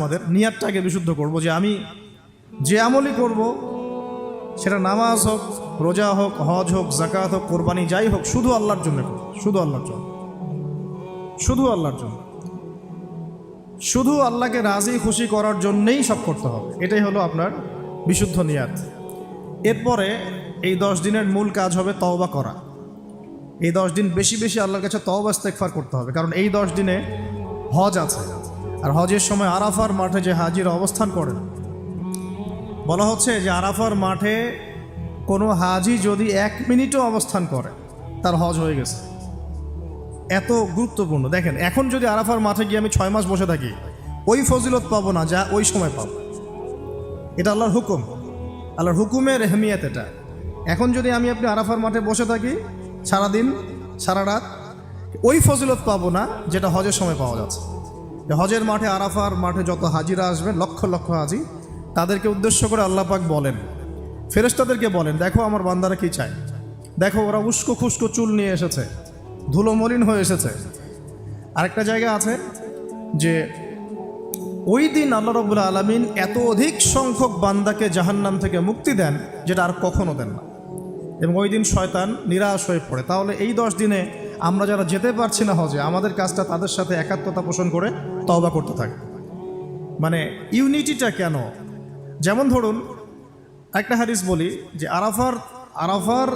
আমাদের নিয়াতটাকে বিশুদ্ধ করব যে আমি যে আমলই করব সেটা নামাজ হোক, রোজা হোক, হজ হোক, যাকাত হোক, কোরবানি যাই হোক, শুধু আল্লাহর জন্য করব, শুধু আল্লাহর জন্য, শুধু আল্লাহর জন্য, শুধু আল্লাহকে রাজি খুশি করার জন্যেই সব করতে হবে। এটাই হলো আপনার বিশুদ্ধ নিয়াত। এরপরে এই 10 দিনের মূল কাজ হবে তওবা করা। এই 10 দিন বেশি বেশি আল্লাহর কাছে তওবা ইস্তেগফার করতে হবে, কারণ এই 10 দিনে হজ আছে। আর হজের সময় আরাফার মাঠে যে হাজিরা অবস্থান করেন, বলা হচ্ছে যে আরাফার মাঠে কোনো হাজি যদি 1 মিনিটও অবস্থান করে তার হজ হয়ে গেছে। এত গুরুত্বপূর্ণ। দেখেন, এখন যদি আরাফার মাঠে গিয়ে আমি 6 মাস বসে থাকি, ওই ফজিলত পাবো না যা ওই সময় পাবো। এটা আল্লাহর হুকুম, আল্লাহর হুকুমের এহমিয়ত এটা। এখন যদি আমি আপনি আরাফার মাঠে বসে থাকি সারাদিন সারা রাত, ওই ফজিলত পাবো না যেটা হজের সময় পাওয়া যাচ্ছে। হজের মাঠে, আরাফার মাঠে যত হাজিরা আসবেন, লক্ষ লক্ষ হাজি, তাদেরকে উদ্দেশ্য করে আল্লাহ পাক বলেন, ফেরেশতাদেরকে বলেন, দেখো আমার বান্দারা কি চায়, দেখো ওরা উস্কো খুস্কো চুল নিয়ে এসেছে, ধুলো মলিন হয়ে এসেছে। আরেকটা জায়গা আছে যে ওই দিন আল্লাহ রাব্বুল আলামিন এত অধিক সংখ্যক বান্দাকে জাহান্নাম থেকে মুক্তি দেন যেটা আর কখনো দেন না, এবং ওই দিন শয়তান নিরাশ হয়ে পড়ে। তাহলে এই 10 দিনে আমরা যারা যেতে পারছি না হজে, আমাদের কাজটা তাদের সাথে একাত্মতা পোষণ করে তওবা করতে থাকে। মানে ইউনিটিটা কেন? যেমন ধরুন একটা হাদিস বলি যে আরাফার